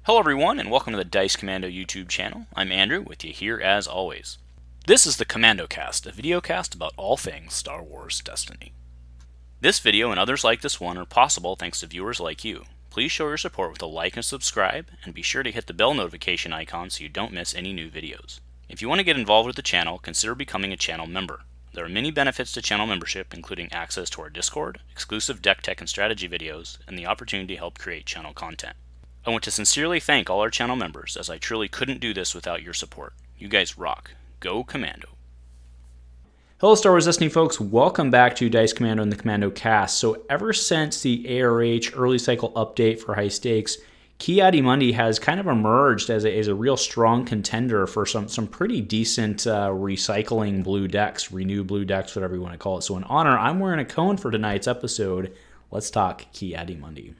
Hello everyone, and welcome to the Dice Commando YouTube channel. I'm Andrew, with you here as always. This is the Commando Cast, a video cast about all things Star Wars Destiny. This video and others like this one are possible thanks to viewers like you. Please show your support with a like and subscribe, and be sure to hit the bell notification icon so you don't miss any new videos. If you want to get involved with the channel, consider becoming a channel member. There are many benefits to channel membership, including access to our Discord, exclusive deck tech and strategy videos, and the opportunity to help create channel content. I want to sincerely thank all our channel members, as I truly couldn't do this without your support. You guys rock. Go Commando. Hello Star Wars Destiny folks, welcome back to Dice Commando and the Commando Cast. So ever since the ARH early cycle update for high stakes, Ki-Adi-Mundi has kind of emerged as a real strong contender for some pretty decent recycling blue decks, renew blue decks, whatever you want to call it. So in honor, I'm wearing a cone for tonight's episode. Let's talk Ki-Adi-Mundi.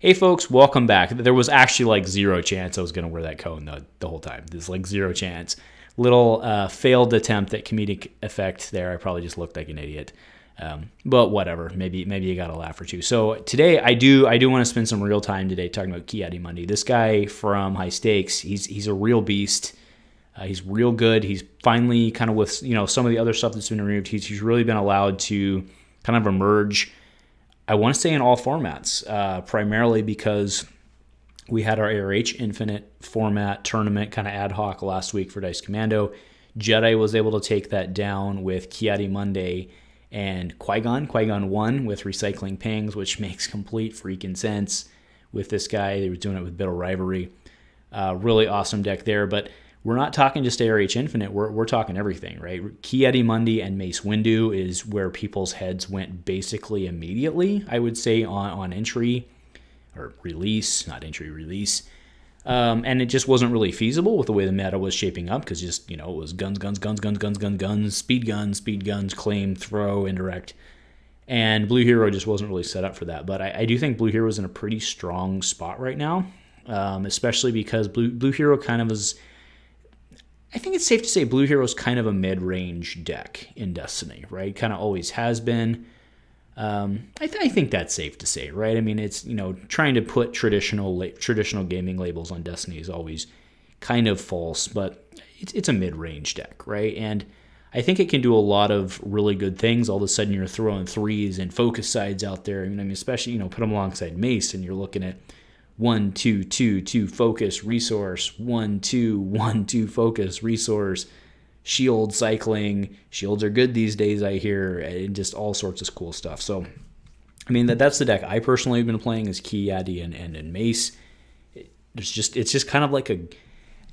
Hey folks, welcome back. There was actually like zero chance I was going to wear that cone the whole time. There's like zero chance. Little failed attempt at comedic effect there. I probably just looked like an idiot. But whatever. Maybe you got a laugh or two. So today I do want to spend some real time today talking about Ki-Adi-Mundi. This guy from High Stakes, he's a real beast. He's real good. He's finally kind of with some of the other stuff that's been removed. He's really been allowed to kind of emerge, I want to say, in all formats, primarily because we had our ARH Infinite format tournament kind of ad hoc last week for Dice Commando. Jedi was able to take that down with Ki-Adi-Mundi and Qui-Gon won with Recycling Pings, which makes complete freaking sense with this guy. They were doing it with Bitter Rivalry. Really awesome deck there, but we're not talking just ARH Infinite. We're talking everything, right? Ki-Adi-Mundi and Mace Windu is where people's heads went basically immediately, I would say, on entry or release, not entry, release. And it just wasn't really feasible with the way the meta was shaping up because it was guns, speed guns, claim, throw, indirect. And Blue Hero just wasn't really set up for that. But I do think Blue Hero is in a pretty strong spot right now, especially because Blue Hero kind of is... I think it's safe to say Blue Hero is kind of a mid-range deck in Destiny, right? Kind of always has been. I think that's safe to say, right? I mean, it's trying to put traditional gaming labels on Destiny is always kind of false, but it's a mid-range deck, right? And I think it can do a lot of really good things. All of a sudden, you're throwing threes and focus sides out there. I mean, especially put them alongside Mace, and you're looking at 1, 2, 2, 2 focus resource, 1, 2, 1, 2 focus resource, shield cycling. Shields are good these days, I hear, and just all sorts of cool stuff. So, I mean, that's the deck I personally have been playing is Ki-Adi and Mace. It's just kind of like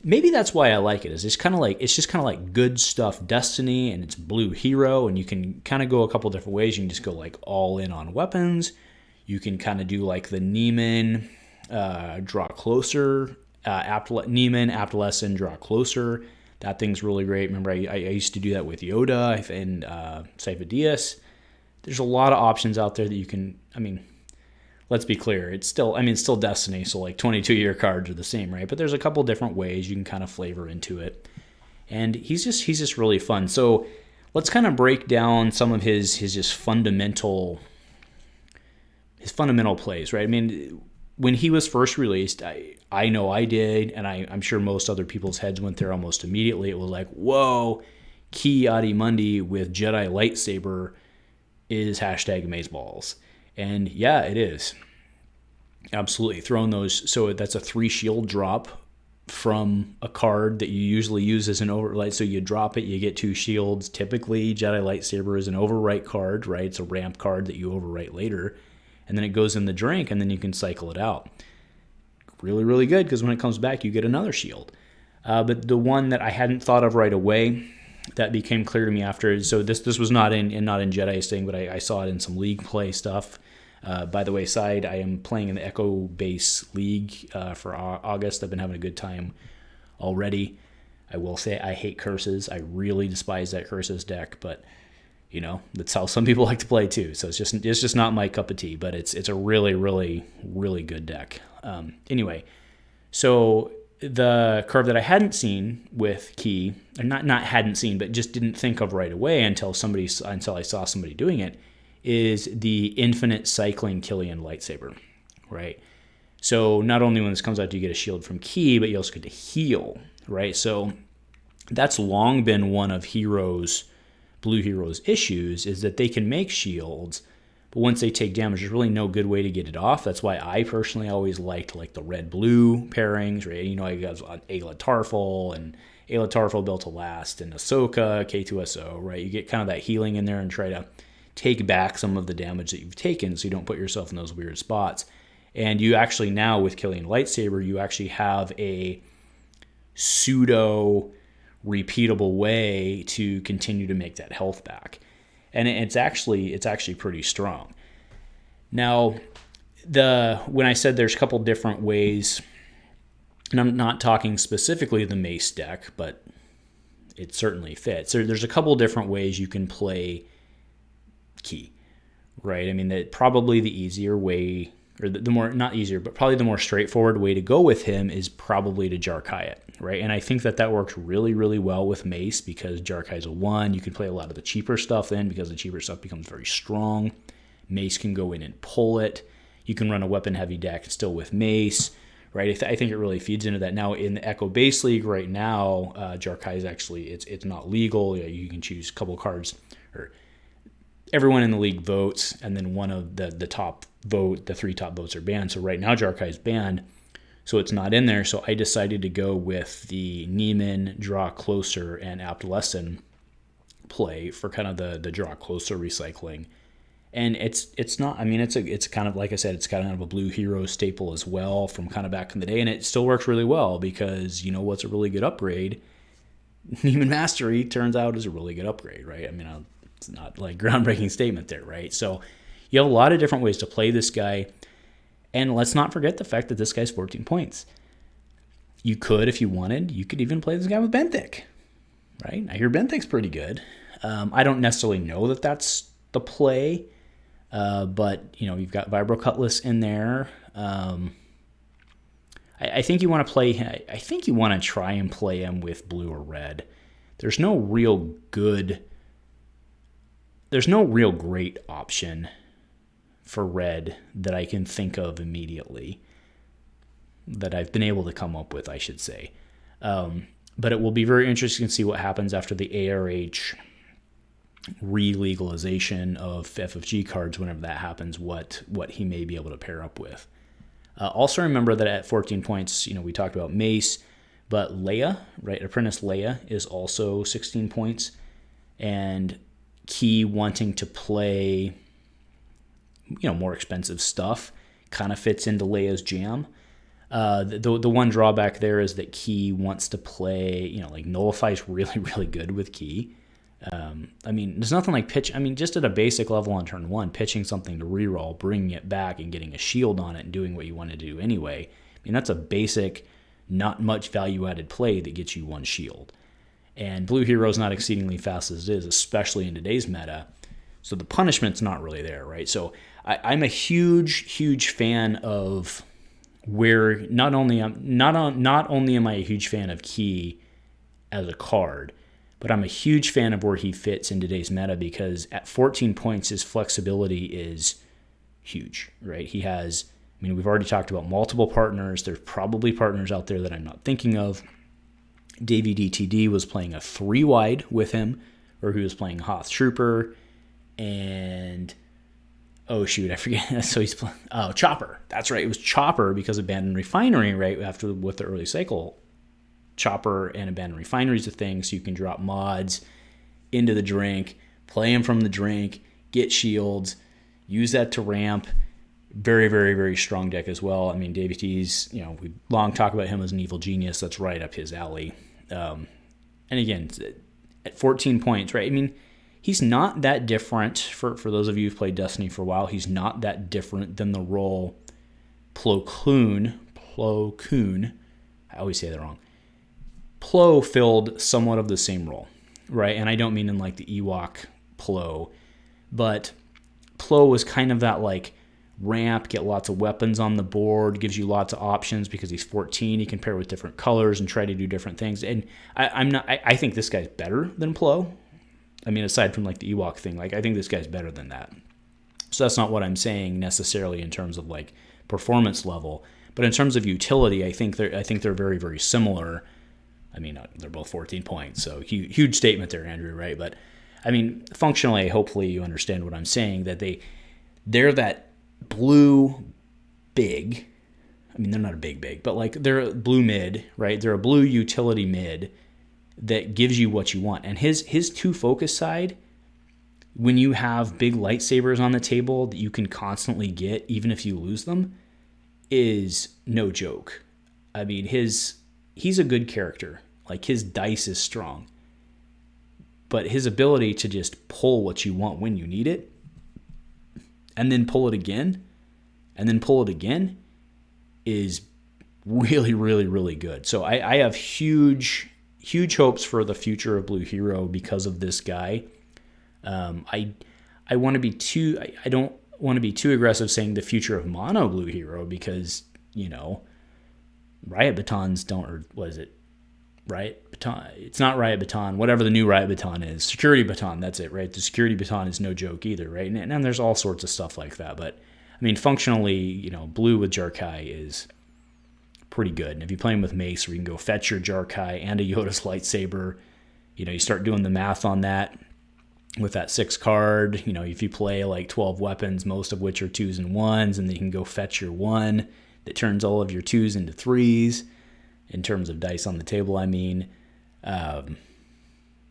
maybe that's why I like it. It's just kind of like good stuff Destiny, and it's Blue Hero, and you can kind of go a couple different ways. You can just go like all in on weapons. You can kind of do like the Neiman. Draw closer, Neiman, Aptolescent, draw closer. That thing's really great. Remember, I used to do that with Yoda and Saifa Diaz. There's a lot of options out there that you can. I mean, let's be clear. It's still Destiny, so like 22-year cards are the same, right? But there's a couple different ways you can kind of flavor into it, and he's just really fun. So let's kind of break down some of his just fundamental plays, right? I mean, when he was first released, I know I did, and I'm sure most other people's heads went there almost immediately. It was like, whoa, Ki-Adi-Mundi with Jedi lightsaber is #amazeballs. And yeah, it is. Absolutely. Throwing those, so that's a 3 shield drop from a card that you usually use as an overwrite. So you drop it, you get 2 shields. Typically, Jedi lightsaber is an overwrite card, right? It's a ramp card that you overwrite later. And then it goes in the drink, and then you can cycle it out. Really, really good, because when it comes back, you get another shield. But the one that I hadn't thought of right away, that became clear to me after, so this was not in Jedi's thing, but I saw it in some league play stuff. By the way, I am playing in the Echo Base League for August. I've been having a good time already. I will say I hate curses. I really despise that curses deck, but That's how some people like to play too. So it's just not my cup of tea, but it's a really, really, really good deck. Anyway, so the card that I hadn't seen with Ki, or not hadn't seen, but just didn't think of right away until I saw somebody doing it, is the infinite cycling Killian lightsaber, right? So not only when this comes out do you get a shield from Ki, but you also get to heal, right? So that's long been one of Blue Heroes' issues, is that they can make shields, but once they take damage, there's really no good way to get it off. That's why I personally always liked like the red-blue pairings, right? I got Ayla Tarful, and Ayla Tarful built to last, and Ahsoka, K2SO, right? You get kind of that healing in there and try to take back some of the damage that you've taken so you don't put yourself in those weird spots. And you actually now, with Killian Lightsaber, you actually have a pseudo repeatable way to continue to make that health back, and it's actually pretty strong. Now, when I said there's a couple different ways, and I'm not talking specifically the Mace deck, but it certainly fits. There's a couple different ways you can play Ki, right? I mean, probably the easier way, or the more, not easier, but probably the more straightforward way to go with him is probably to Jarkai it, right? And I think that works really, really well with Mace, because Jarkai's a 1. You can play a lot of the cheaper stuff then, because the cheaper stuff becomes very strong. Mace can go in and pull it. You can run a weapon-heavy deck still with Mace, right? I think it really feeds into that. Now, in the Echo Base League right now, Jarkai is actually, it's not legal. You can choose a couple cards, or everyone in the league votes, and then one of the top vote, the 3 top votes are banned. So right now Jarkai is banned, so it's not in there. So I decided to go with the Neiman Draw Closer and Aptolescent play for kind of the Draw Closer recycling. And it's not, I mean, it's kind of, like I said, it's kind of a Blue Hero staple as well from kind of back in the day, and it still works really well, because what's a really good upgrade? Neiman Mastery turns out is a really good upgrade, right? I mean, it's not like groundbreaking statement there, right? So you have a lot of different ways to play this guy, and let's not forget the fact that this guy's 14 points. You could, if you wanted, you could even play this guy with Benthic, right? I hear Benthic's pretty good. I don't necessarily know that that's the play, but you've got Vibro Cutlass in there. I think you want to play. I think you want to try and play him with blue or red. There's no real great option for red that I can think of immediately, that I've been able to come up with, I should say. But it will be very interesting to see what happens after the ARH re-legalization of FFG cards. Whenever that happens, what he may be able to pair up with. Also remember that at 14 points, we talked about Mace, but Leia, right? Apprentice Leia is also 16 points, and Ki wanting to play, more expensive stuff kind of fits into Leia's jam. The one drawback there is that Ki wants to play, like Nullify's really, really good with Ki. I mean, there's nothing like pitch. I mean, just at a basic level on turn 1, pitching something to reroll, bringing it back and getting a shield on it and doing what you want to do anyway. I mean, that's a basic, not much value-added play that gets you 1 shield. And Blue Hero's not exceedingly fast as it is, especially in today's meta. So the punishment's not really there, right? So I'm a huge, huge fan of where not only am I a huge fan of Ki as a card, but I'm a huge fan of where he fits in today's meta, because at 14 points, his flexibility is huge, right? He has, we've already talked about multiple partners. There's probably partners out there that I'm not thinking of. Davey DTD was playing a 3-wide with him, or he was playing Hoth Trooper, and I forget. So he's playing Chopper. That's right, it was Chopper, because Abandoned Refinery, right after with the early cycle. Chopper and Abandoned Refinery is a thing, so you can drop mods into the drink, play them from the drink, get shields, use that to ramp. Very, very, very strong deck as well. I mean, Davey T's, we long talk about him as an evil genius. That's right up his alley. And again, at 14 points, right? I mean, he's not that different, for those of you who've played Destiny for a while, he's not that different than the role Plo Koon, I always say that wrong. Plo filled somewhat of the same role, right? And I don't mean in like the Ewok Plo. But Plo was kind of that like ramp, get lots of weapons on the board, gives you lots of options because he's 14. He can pair with different colors and try to do different things. And I think this guy's better than Plo. I mean, aside from like the Ewok thing, like I think this guy's better than that. So that's not what I'm saying necessarily in terms of like performance level, but in terms of utility, I think they're very, very similar. I mean, they're both 14 points, so huge statement there, Andrew, right? But I mean, functionally, hopefully you understand what I'm saying, that they're that blue big. I mean, they're not a big, but like they're a blue mid, right? They're a blue utility mid that gives you what you want. And his two focus side, when you have big lightsabers on the table that you can constantly get, even if you lose them, is no joke. I mean, he's a good character. Like, his dice is strong. But his ability to just pull what you want when you need it, and then pull it again, and then pull it again, is really, really, really good. So I have huge hopes for the future of Blue Hero because of this guy. I want to be too. I don't want to be too aggressive saying the future of Mono Blue Hero because, you know, Riot Batons don't, or what is it? Riot Baton. It's not Riot Baton. Whatever the new Riot Baton is, Security Baton. That's it, right? The Security Baton is no joke either, right? And there's all sorts of stuff like that. But I mean, functionally, you know, blue with Jarkai is pretty good. And if you're playing with Mace, where you can go fetch your Jarkai and a Yoda's lightsaber, you know, you start doing the math on that. With that 6 card, you know, if you play like 12 weapons, most of which are 2s and 1s, and then you can go fetch your 1 that turns all of your 2s into 3s, in terms of dice on the table, I mean,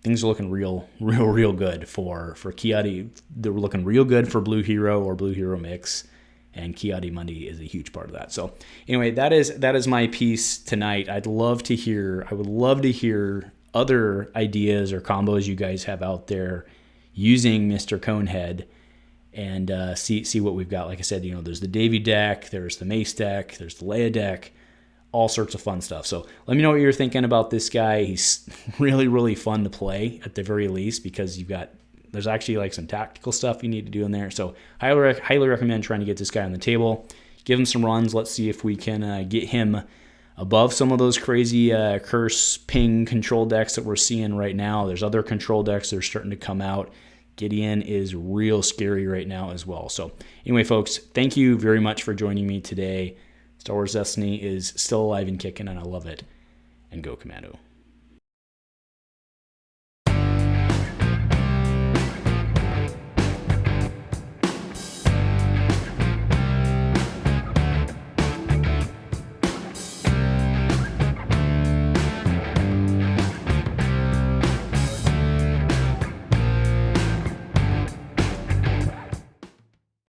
things are looking real good for Ki-Adi. They're looking real good for Blue Hero or Blue Hero Mix, and Ki-Adi-Mundi is a huge part of that. So anyway, that is my piece tonight. I would love to hear other ideas or combos you guys have out there using Mr. Conehead, and see what we've got. Like I said, you know, there's the Davy deck, there's the Mace deck, there's the Leia deck, all sorts of fun stuff. So let me know what you're thinking about this guy. He's really, really fun to play at the very least, because there's actually like some tactical stuff you need to do in there. So highly recommend trying to get this guy on the table. Give him some runs. Let's see if we can get him above some of those crazy curse ping control decks that we're seeing right now. There's other control decks that are starting to come out. Gideon is real scary right now as well. So anyway, folks, thank you very much for joining me today. Star Wars Destiny is still alive and kicking, and I love it. And go Commando.